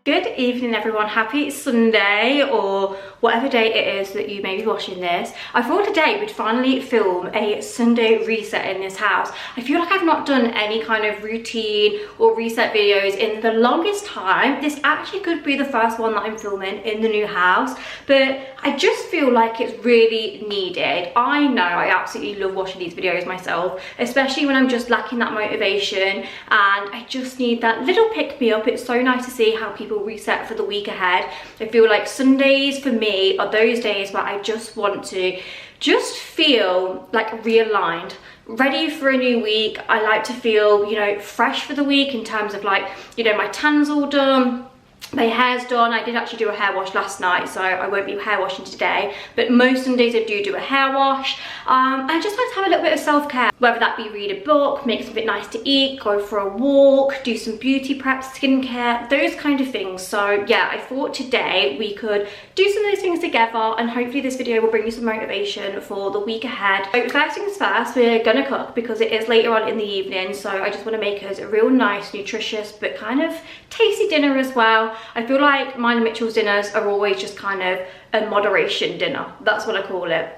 Good evening everyone, happy Sunday or whatever day it is that you may be watching this. I thought today we'd finally film a Sunday reset in this house. I feel like I've not done any kind of routine or reset videos in the longest time. This actually could be the first one that I'm filming in the new house, but I just feel like it's really needed. I know I absolutely love watching these videos myself, especially when I'm just lacking that motivation and I just need that little pick me up. It's so nice to see how people reset for the week ahead. I feel like Sundays for me are those days where I just want to feel like realigned, ready for a new week. I like to feel, you know, fresh for the week in terms of like, you know, my tan's all done, my hair's done. I did actually do a hair wash last night, so I won't be hair washing today, but most Sundays I do a hair wash. I just like to have a little bit of self-care, whether that be read a book, make something nice to eat, go for a walk, do some beauty prep, skincare, those kind of things. So yeah, I thought today we could do some of those things together, and hopefully this video will bring you some motivation for the week ahead. So first things first, we're gonna cook because it is later on in the evening, so I just want to make us a real nice, nutritious, but kind of tasty dinner as well. I feel like mine and Mitchell's dinners are always just kind of a moderation dinner. That's what I call it.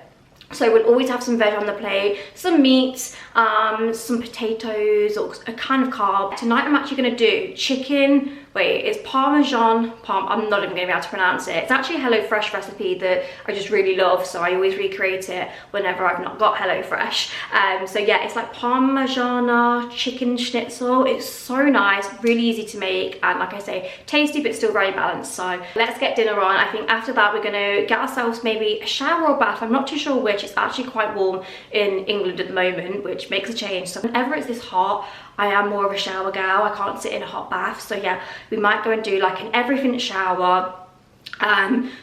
So we'll always have some veg on the plate, some meats, some potatoes, or a kind of carb. Tonight I'm actually going to do chicken, it's Parmesan, I'm not even going to be able to pronounce it. It's actually a HelloFresh recipe that I just really love, so I always recreate it whenever I've not got HelloFresh. So yeah, it's like Parmesan chicken schnitzel. It's so nice, really easy to make, and like I say, tasty but still very balanced. So let's get dinner on. I think after that we're going to get ourselves maybe a shower or bath. I'm not too sure which. It's actually quite warm in England at the moment, which makes a change. So whenever it's this hot, I am more of a shower gal. I can't sit in a hot bath. So yeah, we might go and do like an everything shower,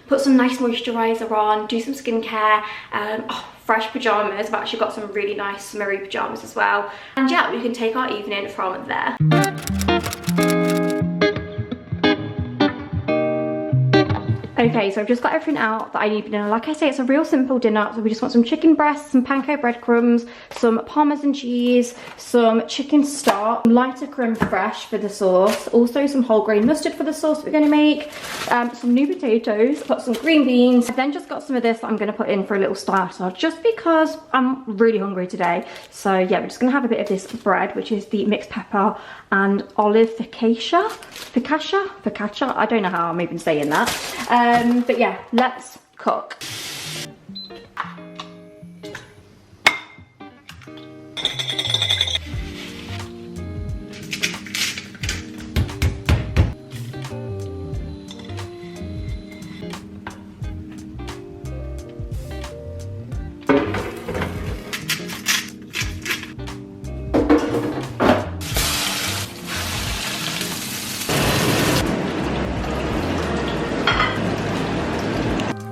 put some nice moisturizer on, do some skincare, fresh pajamas. I've actually got some really nice Marie pajamas as well. And yeah, we can take our evening from there. Okay, so I've just got everything out that I need for dinner. Like I say, it's a real simple dinner. So we just want some chicken breasts, some panko breadcrumbs, some Parmesan cheese, some chicken stock, lighter creme fraiche for the sauce, also some whole grain mustard for the sauce we're going to make, some new potatoes, got some green beans. I've then just got some of this that I'm going to put in for a little starter, just because I'm really hungry today. So yeah, we're just going to have a bit of this bread, which is the mixed pepper and olive focaccia. I don't know how I'm even saying that. But yeah, let's cook.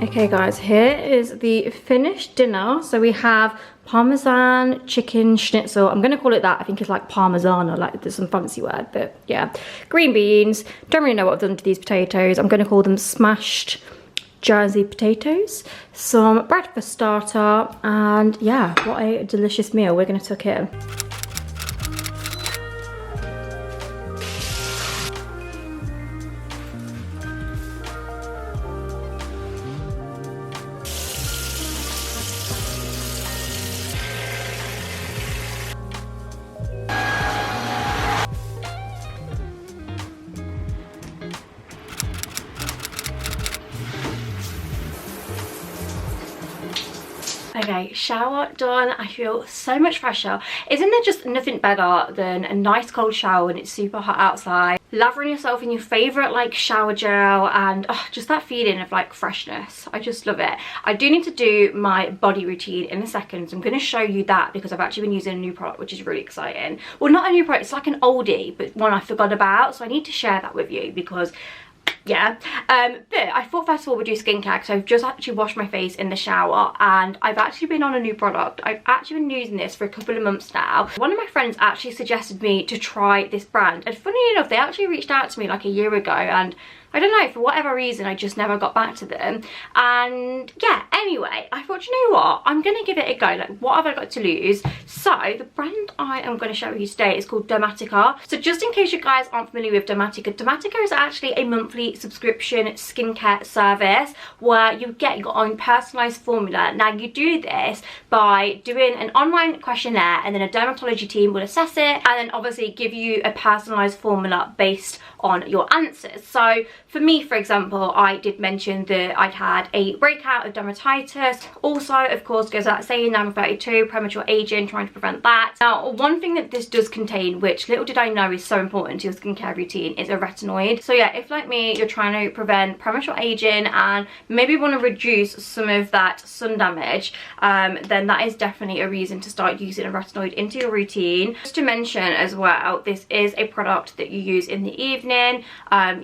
Okay guys, here is the finished dinner. So we have Parmesan chicken schnitzel. I'm gonna call it that. I think it's like Parmesan, or like there's some fancy word, but yeah. Green beans. Don't really know what I've done to these potatoes. I'm gonna call them smashed Jersey potatoes. Some bread for starter, and yeah, what a delicious meal we're gonna tuck in. Okay, shower done. I feel so much fresher. Isn't there just nothing better than a nice cold shower when it's super hot outside, lathering yourself in your favorite like shower gel, and just that feeling of like freshness. I just love it. I do need to do my body routine in a second, so I'm going to show you that because I've actually been using a new product, which is really exciting. Well, not a new product, it's like an oldie, but one I forgot about, so I need to share that with you because yeah. But I thought first of all we'd do skincare, because I've just actually washed my face in the shower and I've actually been on a new product. I've actually been using this for a couple of months now. One of my friends actually suggested me to try this brand, and funny enough, they actually reached out to me like a year ago, and I don't know, for whatever reason I just never got back to them. And yeah, anyway, I thought, you know what, I'm gonna give it a go. Like, what have I got to lose? So the brand I am going to show you today is called Dermatica. So just in case you guys aren't familiar with Dermatica, Dermatica is actually a monthly subscription skincare service where you get your own personalized formula. Now you do this by doing an online questionnaire, and then a dermatology team will assess it and then obviously give you a personalized formula based on your answers. So for me, for example, I did mention that I'd had a breakout of dermatitis. Also, of course, goes without saying, I'm 32, premature aging, trying to prevent that. Now, one thing that this does contain, which little did I know is so important to your skincare routine, is a retinoid. So yeah, if like me, you're trying to prevent premature aging and maybe want to reduce some of that sun damage, then that is definitely a reason to start using a retinoid into your routine. Just to mention as well, this is a product that you use in the evening.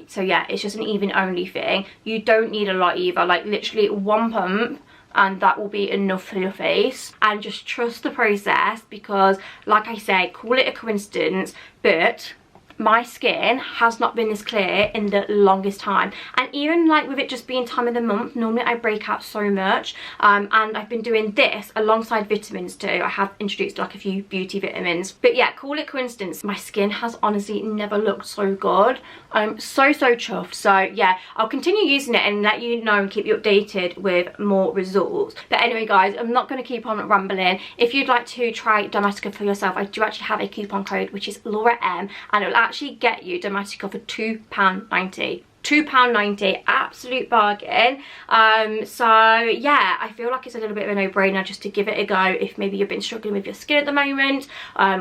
So yeah, it's just an evening only thing. You don't need a lot either, like literally one pump and that will be enough for your face. And just trust the process, because like I say, call it a coincidence, but my skin has not been this clear in the longest time. And even like with it just being time of the month, normally I break out so much, and I've been doing this alongside vitamins too. I have introduced like a few beauty vitamins, but yeah, call it coincidence, my skin has honestly never looked so good. I'm so chuffed. So yeah, I'll continue using it and let you know and keep you updated with more results. But anyway guys, I'm not going to keep on rambling. If you'd like to try Dermatica for yourself, I do actually have a coupon code which is LAURAM, and it will actually get you Dermatica for £2.90. £2.90, absolute bargain. So yeah, I feel like it's a little bit of a no-brainer just to give it a go if maybe you've been struggling with your skin at the moment,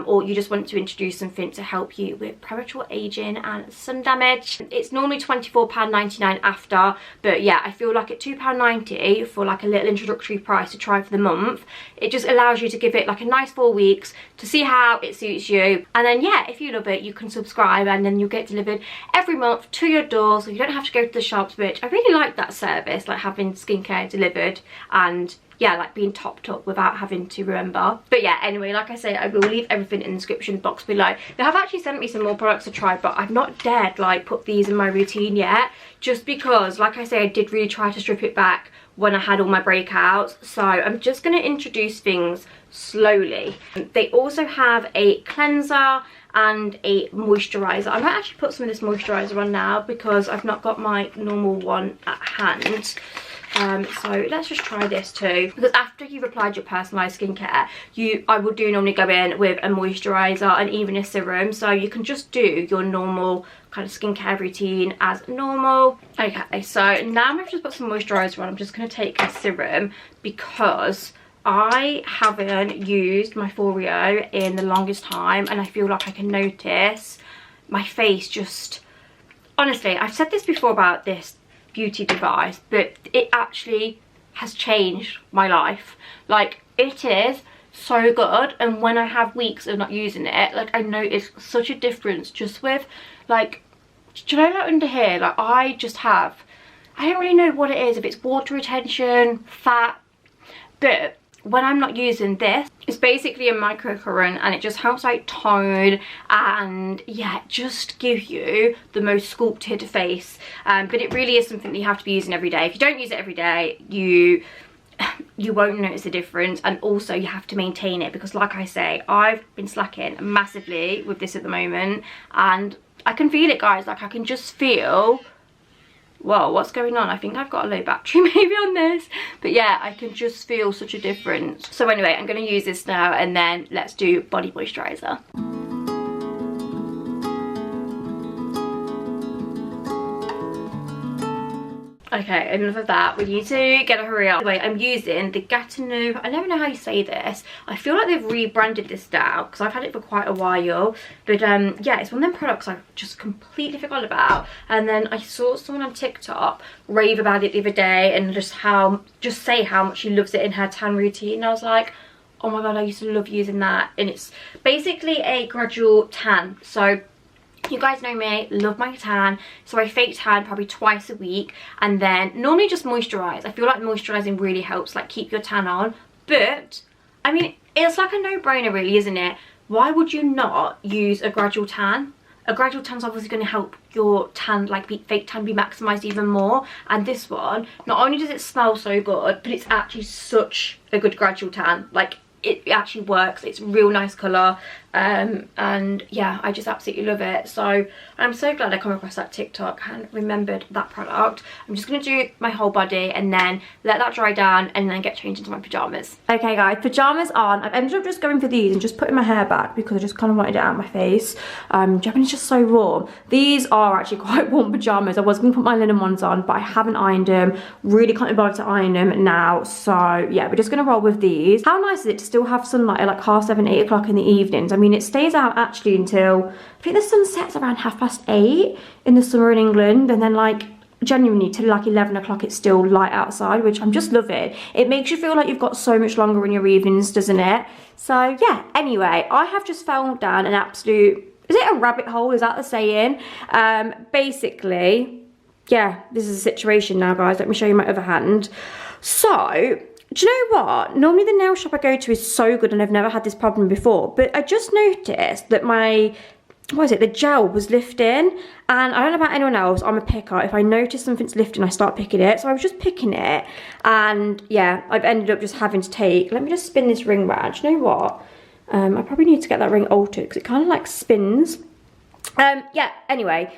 or you just want to introduce something to help you with premature aging and sun damage. It's normally £24.99 after, but yeah, I feel like at £2.90 for like a little introductory price to try for the month, it just allows you to give it like a nice 4 weeks to see how it suits you. And then yeah, if you love it, you can subscribe and then you'll get delivered every month to your door. So you don't have to go to the shops, which I really like that service, like having skincare delivered and yeah, like being topped up without having to remember. But yeah, anyway, like I say, I will leave everything in the description box below. They have actually sent me some more products to try, but I've not dared like put these in my routine yet, just because like I say, I did really try to strip it back when I had all my breakouts. So I'm just going to introduce things slowly. They also have a cleanser and a moisturizer. I might actually put some of this moisturizer on now because I've not got my normal one at hand. So let's just try this too, because after you've applied your personalized skincare, I would normally go in with a moisturizer and even a serum, so you can just do your normal kind of skincare routine as normal. Okay, so now I've just put some moisturizer on, I'm just going to take a serum because I haven't used my Foreo in the longest time, and I feel like I can notice my face just, honestly, I've said this before about this beauty device, but it actually has changed my life. Like, it is so good, and when I have weeks of not using it, like I notice such a difference just with like, do you know, like under here, like I don't really know what it is, if it's water retention, fat, but when I'm not using this, it's basically a microcurrent and it just helps like tone and yeah, just give you the most sculpted face. But it really is something that you have to be using every day. If you don't use it every day, you won't notice a difference, and also you have to maintain it, because like I say, I've been slacking massively with this at the moment and I can feel it, guys. Like I can just feel, whoa, what's going on? I think I've got a low battery maybe on this, but yeah, I can just feel such a difference. So anyway, I'm going to use this now and then let's do body moisturizer. Okay, enough of that. We need to get a hurry up. Anyway, I'm using the Gatanu, I never know how you say this. I feel like they've rebranded this now because I've had it for quite a while. But yeah, it's one of them products I just completely forgot about. And then I saw someone on TikTok rave about it the other day and just say how much she loves it in her tan routine. And I was like, oh my god, I used to love using that. And it's basically a gradual tan. So you guys know me, love my tan, so I fake tan probably twice a week and then normally just moisturize. I feel like moisturizing really helps like keep your tan on, but I mean, it's like a no-brainer really, isn't it? Why would you not use a gradual tan? a gradual tan is obviously going to help your tan, like fake tan, be maximised even more. And this one, not only does it smell so good, but it's actually such a good gradual tan. Like, it actually works. It's a real nice colour, and yeah, I just absolutely love it. So I'm so glad I come across that TikTok and remembered that product. I'm just going to do my whole body and then let that dry down and then get changed into my pyjamas. Okay guys, pyjamas on. I've ended up just going for these and just putting my hair back because I just kind of wanted it out of my face. Japan is just so warm. These are actually quite warm pyjamas. I was going to put my linen ones on, but I haven't ironed them. Really can't be bothered to iron them now. So yeah, we're just going to roll with these. How nice is it to still have sunlight at like 7:30, 8 o'clock in the evenings? I mean, it stays out actually until, I think the sun sets around 8:30 in the summer in England, and then like genuinely till like 11 o'clock it's still light outside, which I'm just loving. It makes you feel like you've got so much longer in your evenings, doesn't it? So yeah, anyway, I have just fell down an absolute, is it a rabbit hole, is that the saying? Basically, yeah, this is a situation now, guys. Let me show you my other hand. So do you know what? Normally the nail shop I go to is so good and I've never had this problem before, but I just noticed that my, what is it, the gel was lifting, and I don't know about anyone else, I'm a picker. If I notice something's lifting, I start picking it. So I was just picking it, and yeah, I've ended up just having to take, let me just spin this ring round. Do you know what? I probably need to get that ring altered because it kind of like spins. Yeah, anyway,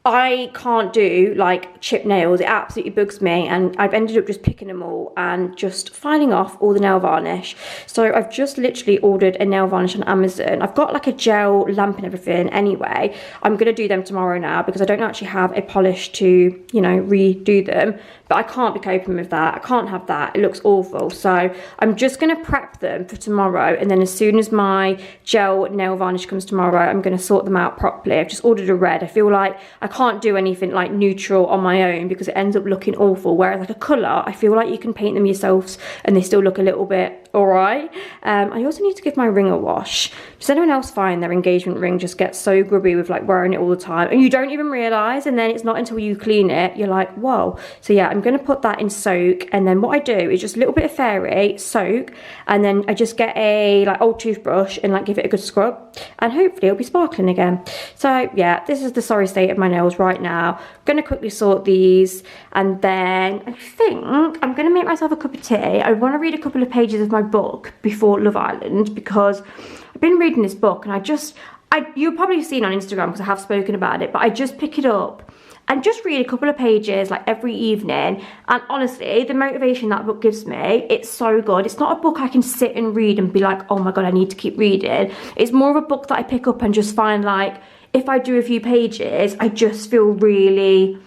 I can't do like chip nails. It absolutely bugs me, and I've ended up just picking them all and just filing off all the nail varnish. So I've just literally ordered a nail varnish on Amazon. I've got like a gel lamp and everything anyway. I'm gonna do them tomorrow now because I don't actually have a polish to, you know, redo them, but I can't be coping with that. I can't have that, it looks awful. So I'm just gonna prep them for tomorrow, and then as soon as my gel nail varnish comes tomorrow, I'm gonna sort them out properly. I've just ordered a red. I feel like I can't do anything like neutral on my own because it ends up looking awful, whereas like a colour, I feel like you can paint them yourselves and they still look a little bit alright. I also need to give my ring a wash. Does anyone else find their engagement ring just gets so grubby with like wearing it all the time and you don't even realise, and then it's not until you clean it you're like, whoa. So yeah, I'm going to put that in soak, and then what I do is just a little bit of fairy soak, and then I just get a like old toothbrush and like give it a good scrub, and hopefully it'll be sparkling again. So yeah, this is the sorry state of my nails right now. I'm going to quickly sort these, and then I think I'm going to make myself a cup of tea. I want to read a couple of pages of my book before Love Island because I've been reading this book, and you've probably seen on Instagram because I have spoken about it, but I just pick it up and just read a couple of pages like every evening, and honestly the motivation that book gives me, it's so good. It's not a book I can sit and read and be like, oh my god, I need to keep reading. It's more of a book that I pick up and just find like, if I do a few pages, I just feel really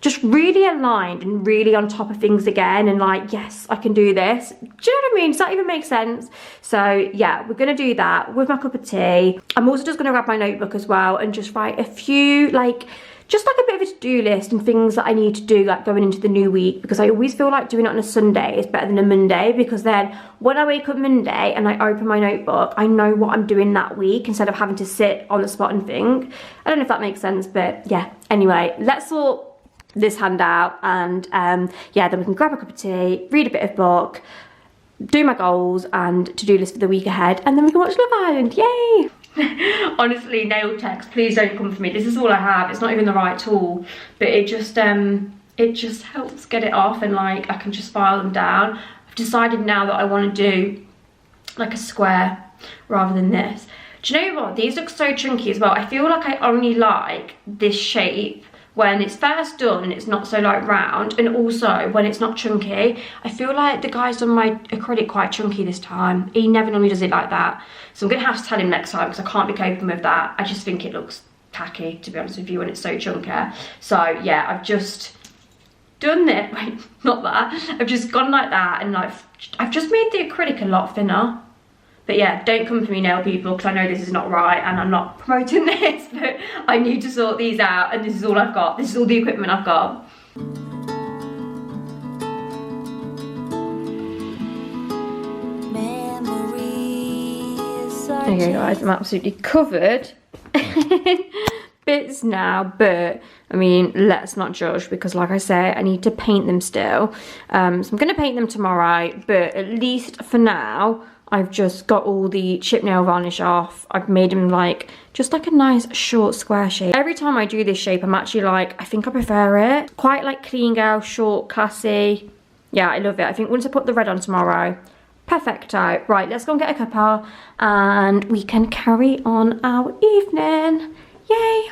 aligned and really on top of things again, and like, yes, I can do this. Do you know what I mean? Does that even make sense? So yeah, we're gonna do that with my cup of tea. I'm also just gonna grab my notebook as well and just write a few like, just like a bit of a to-do list and things that I need to do like going into the new week, because I always feel like doing it on a Sunday is better than a Monday, because then when I wake up Monday and I open my notebook, I know what I'm doing that week instead of having to sit on the spot and think. I don't know if that makes sense, but yeah. Anyway, let's sort this hand out, and yeah, then we can grab a cup of tea, read a bit of book, do my goals and to-do list for the week ahead, and then we can watch Love Island. Yay! Honestly, nail techs, please don't come for me. This is all I have. It's not even the right tool, but it just helps get it off, and like I can just file them down. I've decided now that I want to do like a square rather than this. Do you know what? These look so chunky as well. I feel like I only like this shape when it's first done and it's not so like round, and also when it's not chunky. I feel like the guy's done my acrylic quite chunky this time. He never normally does it like that, so I'm gonna have to tell him next time because I can't be coping with that. I just think it looks tacky, to be honest with you, when it's so chunky. So yeah, I've just done it. Wait, not that. I've just gone like that, and like I've just made the acrylic a lot thinner. But yeah, don't come for me, nail people, because I know this is not right and I'm not promoting this, but I need to sort these out, and this is all I've got. This is all the equipment I've got. Okay guys, I'm absolutely covered bits now, but I mean, let's not judge, because like I say, I need to paint them still. So I'm going to paint them tomorrow, but at least for now, I've just got all the chip nail varnish off. I've made them like, just like a nice short square shape. Every time I do this shape, I'm actually like, I think I prefer it. Quite like clean girl, short, classy. Yeah, I love it. I think once I put the red on tomorrow, perfecto. Right, let's go and get a cuppa and we can carry on our evening. Yay!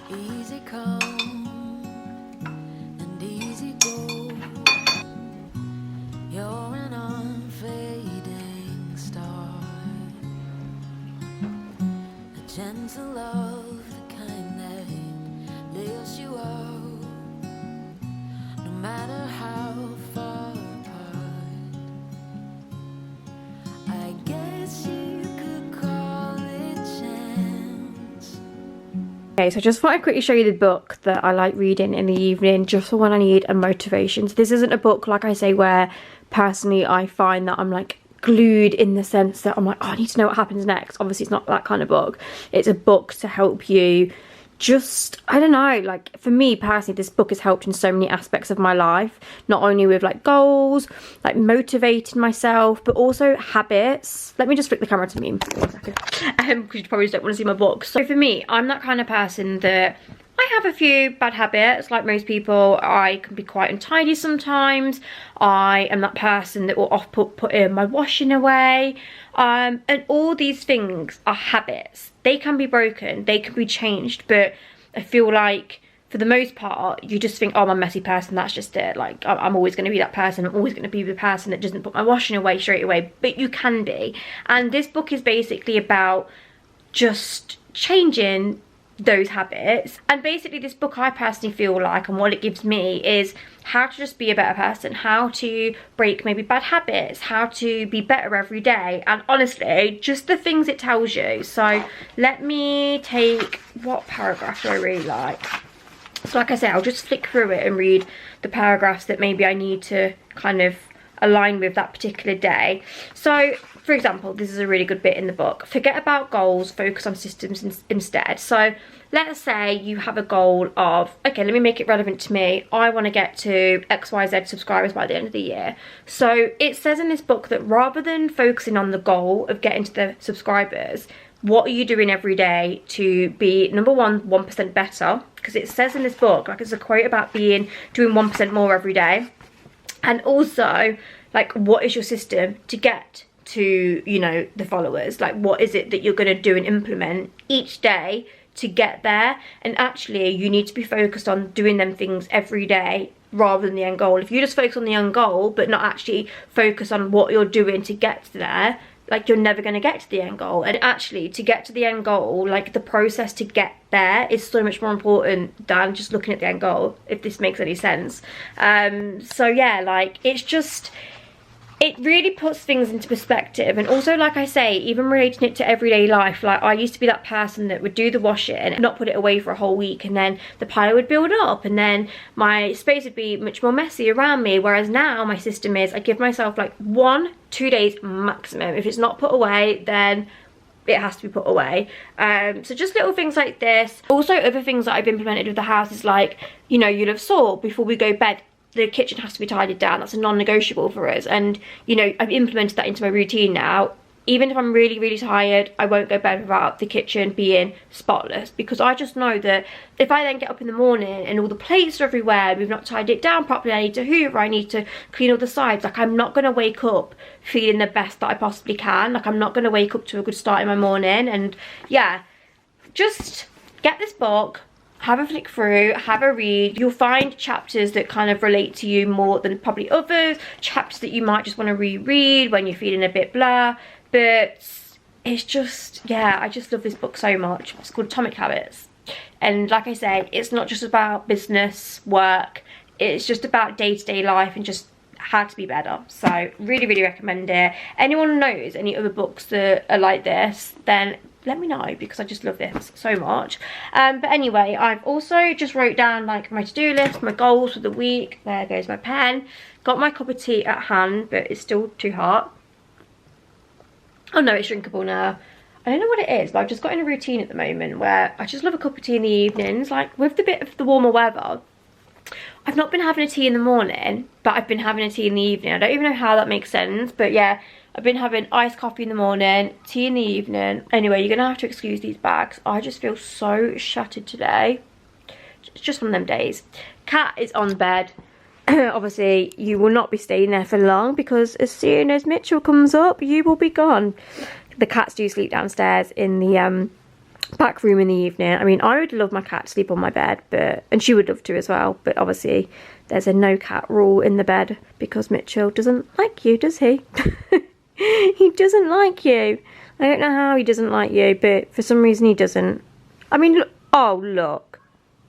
Easy come and easy go. You're an unfading star, a gentle love, the kind that lifts you up, no matter how far apart. I guess you could call it chance. Okay, so I just thought I'd quickly show you the book that I like reading in the evening, just for when I need a motivation. So this isn't a book, like I say, where personally I find that I'm like glued, in the sense that I'm like, oh, I need to know what happens next. Obviously it's not that kind of book. It's a book to help you just, I don't know, like for me personally, this book has helped in so many aspects of my life, not only with like goals, like motivating myself, but also habits. Let me just flick the camera to me for a second, because you probably just don't want to see my book. So for me, I'm that kind of person that I have a few bad habits, like most people. I can be quite untidy sometimes. I am that person that will put in my washing away. And all these things are habits. They can be broken, they can be changed, but I feel like for the most part, you just think, oh, I'm a messy person, that's just it. Like, I'm always going to be that person. I'm always going to be the person that doesn't put my washing away straight away. But you can be. And this book is basically about just changing those habits. And basically this book, I personally feel like, and what it gives me, is how to just be a better person, how to break maybe bad habits, how to be better every day, and honestly just the things it tells you. So let me take, what paragraph do I really like? So like I said, I'll just flick through it and read the paragraphs that maybe I need to kind of align with that particular day. So for example, this is a really good bit in the book. Forget about goals, focus on systems instead. So let's say you have a goal of, okay, let me make it relevant to me. I want to get to XYZ subscribers by the end of the year. So it says in this book that rather than focusing on the goal of getting to the subscribers, what are you doing every day to be, number one, 1% better? Because it says in this book, like, it's a quote about doing 1% more every day. And also, like, what is your system to get to, you know, the followers? Like, what is it that you're going to do and implement each day to get there? And actually, you need to be focused on doing them things every day rather than the end goal. If you just focus on the end goal but not actually focus on what you're doing to get there, like, you're never going to get to the end goal. And actually, to get to the end goal, like, the process to get there is so much more important than just looking at the end goal, if this makes any sense. So yeah, like, it's just, it really puts things into perspective. And also, like I say, even relating it to everyday life, like, I used to be that person that would do the washing and not put it away for a whole week, and then the pile would build up and then my space would be much more messy around me. Whereas now my system is, I give myself like 1-2 days maximum. If it's not put away, then it has to be put away. So just little things like this. Also, other things that I've implemented with the house is, like, you know, you'll have saw before we go bed, the kitchen has to be tidied down. That's a non-negotiable for us. And, you know, I've implemented that into my routine now. Even if I'm really, really tired, I won't go to bed without the kitchen being spotless, because I just know that if I then get up in the morning and all the plates are everywhere, we've not tidied it down properly, I need to hoover, I need to clean all the sides, like, I'm not going to wake up feeling the best that I possibly can. Like, I'm not going to wake up to a good start in my morning. And yeah, just get this book, have a flick through, have a read. You'll find chapters that kind of relate to you more than probably others, chapters that you might just want to reread when you're feeling a bit blah. But it's just, yeah, I just love this book so much. It's called Atomic Habits. And like I say, it's not just about business, work, it's just about day-to-day life and just how to be better. So really, really recommend it. Anyone knows any other books that are like this, then let me know, because I just love this so much. But anyway, I've also just wrote down like my to-do list, my goals for the week. There goes my pen. Got my cup of tea at hand, but it's still too hot. Oh no, it's drinkable now. I don't know what it is, but I've just got in a routine at the moment where I just love a cup of tea in the evenings. Like with the bit of the warmer weather, I've not been having a tea in the morning, but I've been having a tea in the evening. I don't even know how that makes sense, but yeah, I've been having iced coffee in the morning, tea in the evening. Anyway, you're gonna have to excuse these bags. I just feel so shattered today. It's just one of them days. Cat is on bed. Obviously, you will not be staying there for long, because as soon as Mitchell comes up, you will be gone. The cats do sleep downstairs in the back room in the evening. I mean, I would love my cat to sleep on my bed, and she would love to as well, but obviously there's a no cat rule in the bed because Mitchell doesn't like you, does he? He doesn't like you. I don't know how he doesn't like you, but for some reason he doesn't. I mean, look, oh look,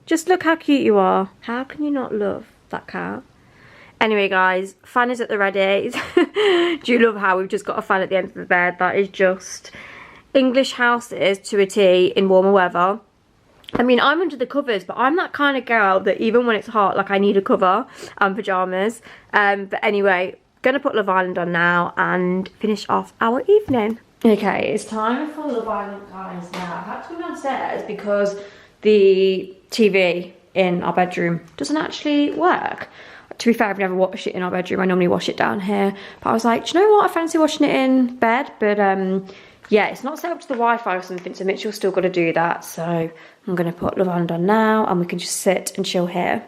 just look how cute you are. How can you not love that cat? Anyway guys, fan is at the ready. Do you love how we've just got a fan at the end of the bed? That is just English houses to a T in warmer weather. I mean, I'm under the covers, but I'm that kind of girl that even when it's hot, like I need a cover and pyjamas. But anyway, gonna put Love Island on now and finish off our evening. Okay, it's time for Love Island, guys. Now I've had to go downstairs because the TV in our bedroom doesn't actually work. To be fair, I've never washed it in our bedroom. I normally wash it down here. But I was like, do you know what? I fancy washing it in bed. But yeah, it's not set up to the Wi-Fi or something, so Mitchell's still got to do that. So I'm going to put Love Island on now, and we can just sit and chill here.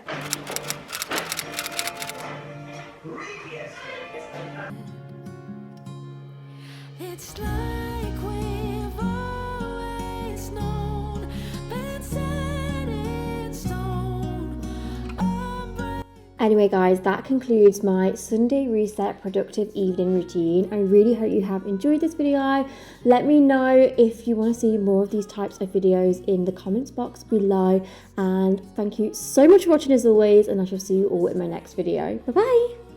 It's like we've always known, been set in stone. Anyway guys, that concludes my Sunday reset productive evening routine. I really hope you have enjoyed this video. Let me know if you want to see more of these types of videos in the comments box below. And thank you so much for watching as always, and I shall see you all in my next video. Bye bye!